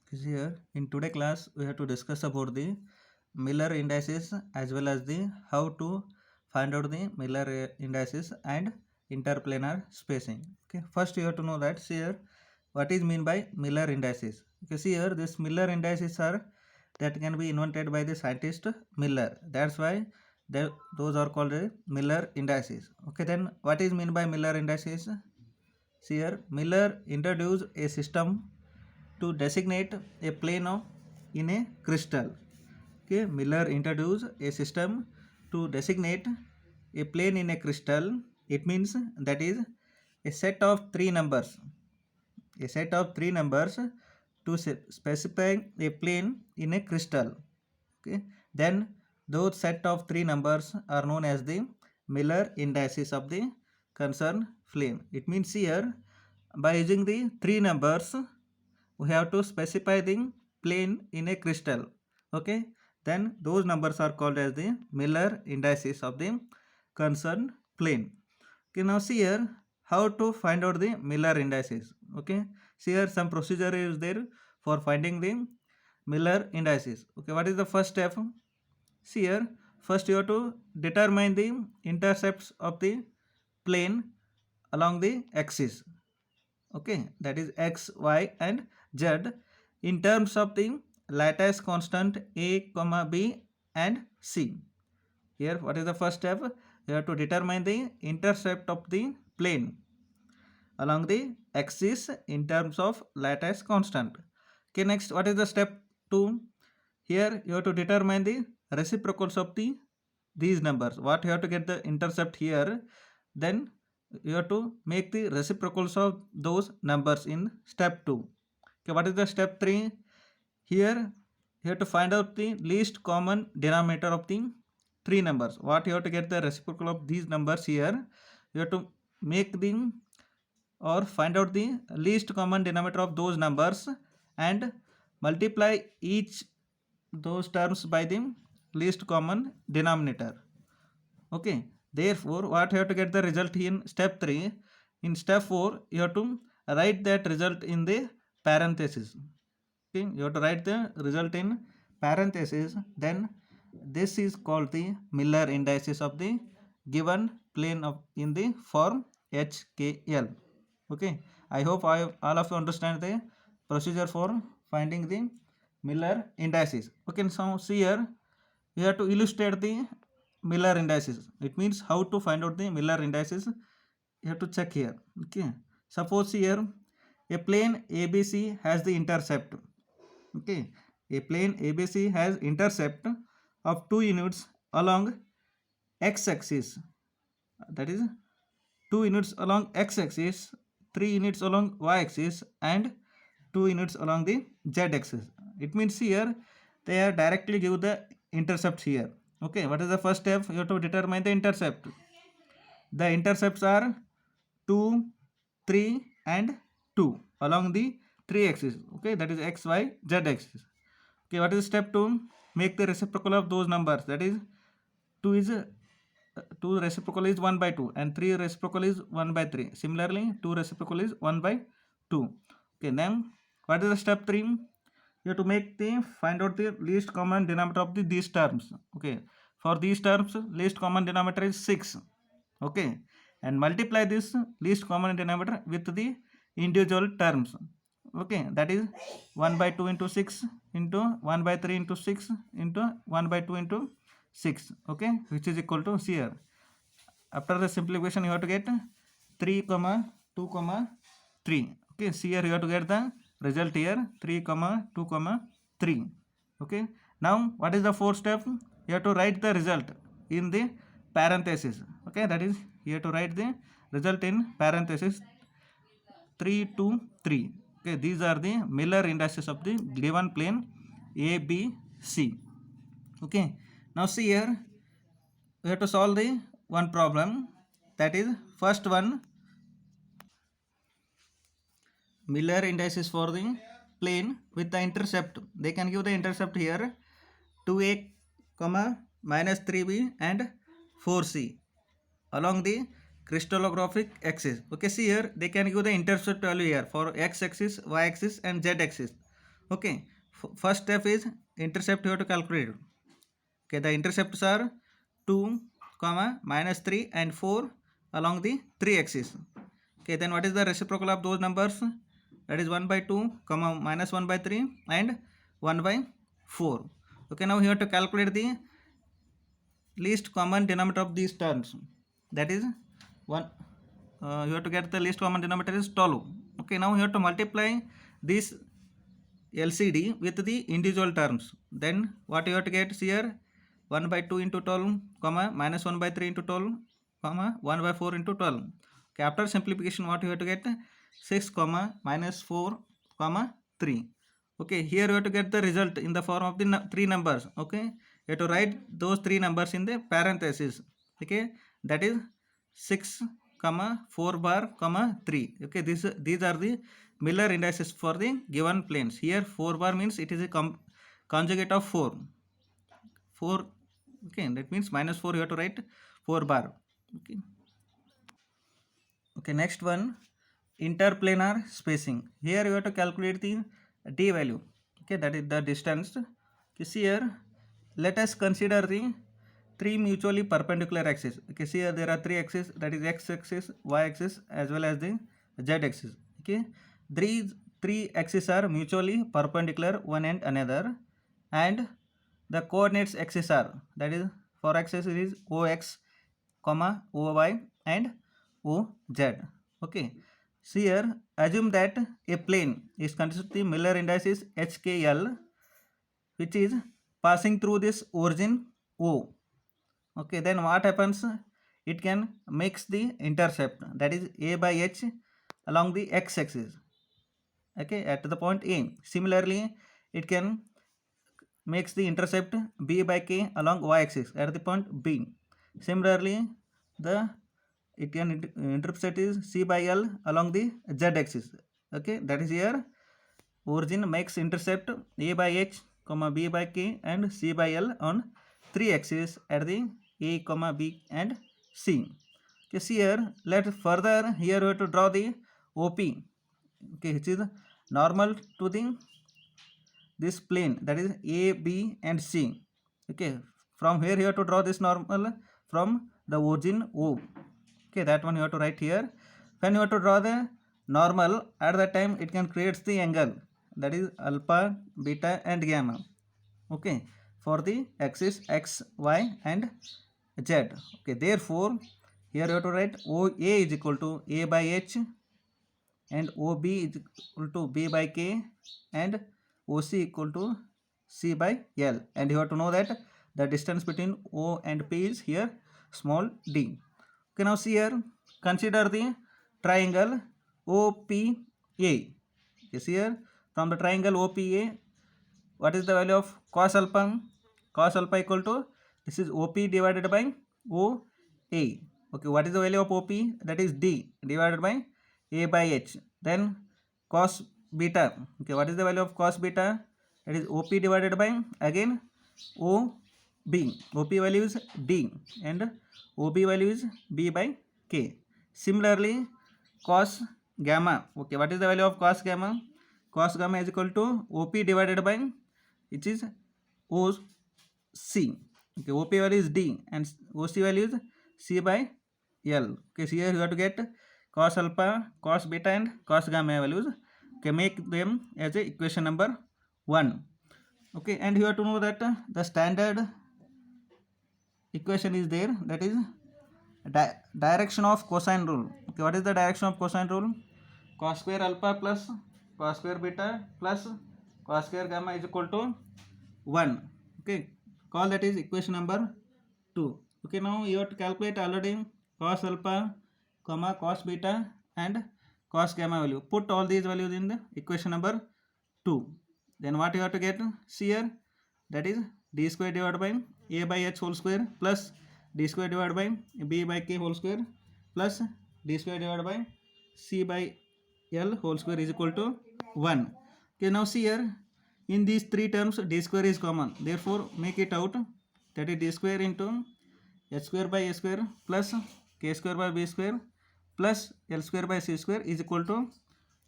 Here in today class we have to discuss about the Miller indices as well as the how to find out the Miller indices and interplanar spacing. Okay, first you have to know that here what is mean by Miller indices. Okay, see here this Miller indices are that can be invented by the scientist Miller. That's why those are called Miller indices. Okay, then what is mean by Miller indices? See here Miller introduced a system to designate a plane in a crystal. Okay, Miller introduced a system to designate a plane in a crystal. It means that is a set of three numbers. A set of three numbers to specify a plane in a crystal. Okay, then those set of three numbers are known as the Miller indices of the concerned plane. It means here by using the three numbers we have to specify the plane in a crystal. Okay, then those numbers are called as the Miller indices of the concerned plane. Okay, now see here how to find out the Miller indices. Okay, see here some procedure is there for finding the Miller indices. Okay, what is the first step? See here, first you have to determine the intercepts of the plane along the axis. Okay, that is x, y and z in terms of the lattice constant a comma b and c. Here what is the first step? You have to determine the intercept of the plane along the axis in terms of lattice constant. Okay, next what is the step 2? Here you have to determine the reciprocals of these numbers. What you have to get the intercept here, then you have to make the reciprocals of those numbers in step 2. Okay, what is the step 3? Here you have to find out the least common denominator of the three numbers. What you have to get the reciprocal of these numbers here, you have to make the or find out the least common denominator of those numbers and multiply each those terms by the least common denominator. Okay, therefore what you have to get the result in step 3? In step 4 you have to write that result in the parenthesis. Okay, you have to write the result in parenthesis, then this is called the Miller indices of the given plane of in the form HKL. Okay, I hope all of you understand the procedure for finding the Miller indices. Okay, so see here you have to illustrate the Miller indices. It means how to find out the Miller indices. You have to check here. Okay, suppose here a plane ABC has the intercept. Okay, a plane ABC has intercept of 2 units along x-axis. That is 2 units along x-axis, 3 units along y-axis and 2 units along the z-axis. It means here they are directly give the intercepts here. Okay, what is the first step? You have to determine the intercept. The intercepts are 2, 3 and 2 along the 3 axis. Okay, that is x, y, z axis. Okay, what is step 2? Make the reciprocal of those numbers. That is 2 is 2 reciprocal is 1 by 2 and 3 reciprocal is 1 by 3. Similarly, 2 reciprocal is 1 by 2. Okay, then what is the step 3? You have to make the find out the least common denominator of these terms. Okay, for these terms least common denominator is 6. Okay, and multiply this least common denominator with the individual terms. Okay, that is 1 by 2 into 6 into 1 by 3 into 6 into 1 by 2 into 6. Okay, which is equal to here. After the simplification you have to get 3 comma 2 comma 3. Okay, see here you have to get the result here 3 comma 2 comma 3. Okay, now what is the fourth step? You have to write the result in the parenthesis. Okay, that is you have to write the result in parenthesis 3 2 3. Okay, these are the Miller indices of the given plane ABC. Okay, now see here we have to solve the one problem, that is first one Miller indices for the plane with the intercept. They can give the intercept here 2a comma minus 3b and 4c along the crystallographic axis. Okay, see here they can give the intercept value here for x axis, y axis and z axis. Okay, first step is intercept you have to calculate. Okay, the intercepts are 2 comma minus 3 and 4 along the 3 axis. Okay, then what is the reciprocal of those numbers? That is 1 by 2 comma minus 1 by 3 and 1 by 4. Okay, now you have to calculate the least common denominator of these terms. That is one. You have to get the least common denominator is 12. Okay, now you have to multiply this LCD with the individual terms. Then what you have to get here? 1 by 2 into 12 comma minus 1 by 3 into 12 comma 1 by 4 into 12. Okay, after simplification what you have to get? 6 comma minus 4 comma 3. Okay, here you have to get the result in the form of the three numbers. Okay, you have to write those three numbers in the parenthesis. Okay, that is 6 comma 4 bar comma 3. Okay, these are the Miller indices for the given planes. Here 4 bar means it is a conjugate of 4. 4. Okay, that means minus 4 you have to write 4 bar. Okay. Okay, next one, interplanar spacing. Here you have to calculate the d value. Okay, that is the distance. Okay, see here, let us consider the three mutually perpendicular axes. Okay, see here there are three axes, that is x axis, y axis as well as the z axis. Okay, three axes are mutually perpendicular one and another, and the coordinates axes are, that is for axis is ox comma oy and oz. Okay, see here, assume that a plane is consisting of the Miller indices HKL, which is passing through this origin O. Okay, then what happens? It can makes the intercept, that is A by H along the x axis. Okay, at the point A. Similarly, it can makes the intercept B by K along y axis at the point B. Similarly, the it can intercept is C by L along the z axis. Okay, that is here origin makes intercept A by H comma B by K and C by L on three axes at the A comma B and C. Okay, see here, let further here we have to draw the OP, okay, which is normal to the this plane, that is A, B and C. Okay, from here you have to draw this normal from the origin O. Okay, that one you have to write here. When you have to draw the normal, at that time it can create the angle, that is alpha, beta and gamma. Okay, for the axis x, y and z. Okay, therefore here you have to write OA is equal to A by H and OB is equal to B by K and OC equal to C by L, and you have to know that the distance between O and P is here small d. Okay, now see here, consider the triangle OPA. Okay, see here, from the triangle OPA, what is the value of cos alpha? Cos alpha equal to, this is OP divided by OA. Okay, what is the value of OP? That is D divided by A by H. Then cos beta. Okay, what is the value of cos beta? That is OP divided by again OB. OP value is D and OB value is B by K. Similarly, cos gamma. Okay, what is the value of cos gamma? Cos gamma is equal to OP divided by, which is OC. Okay, OP value is D and OC value is C by L. Okay, so here you have to get cos alpha, cos beta and cos gamma values. Okay, make them as a equation number 1. Okay, and you have to know that the standard equation is there, that is direction of cosine rule. Okay, what is the direction of cosine rule? Cos square alpha plus cos square beta plus cos square gamma is equal to 1. Okay, call that is equation number 2. Okay, now you have to calculate already cos alpha comma cos beta and cos gamma value. Put all these values in the equation number 2. Then what you have to get? See here, that is d square divided by A by H whole square plus d square divided by B by K whole square plus d square divided by C by L whole square is equal to 1. Okay, now see here, in these three terms d square is common, therefore make it out, that is d square into h square by a square plus k square by b square plus l square by c square is equal to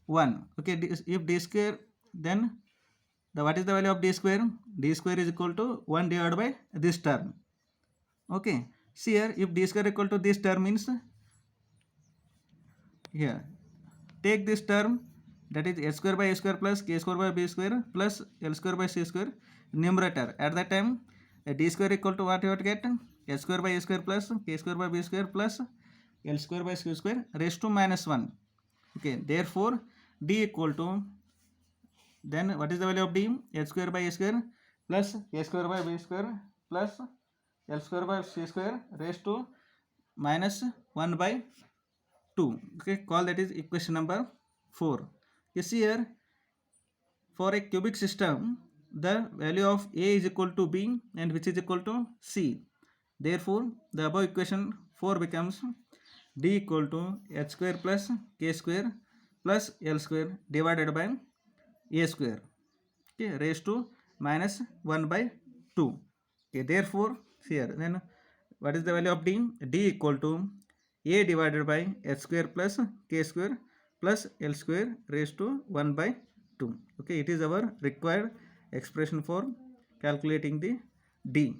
1. Okay, if d square, then The what is the value of d square? D square is equal to 1 divided by this term. Okay, see here, if d square equal to this term means here take this term, that is h square by a square plus k square by b square plus l square by c square numerator. At that time d square equal to what you have to get? H square by a square plus k square by b square plus l square by c square raised to minus 1. Okay, therefore d equal to, then what is the value of d? H square by a square plus k square by b square plus l square by c square raised to minus 1 by 2. Okay, call that is equation number 4. You see here, for a cubic system the value of a is equal to b and which is equal to c. Therefore the above equation 4 becomes d equal to h square plus k square plus l square divided by a square, okay, raised to minus 1 by 2. Okay, therefore here then what is the value of d? D equal to a divided by h square plus k square plus l square raised to 1 by 2. Okay, it is our required expression for calculating the d.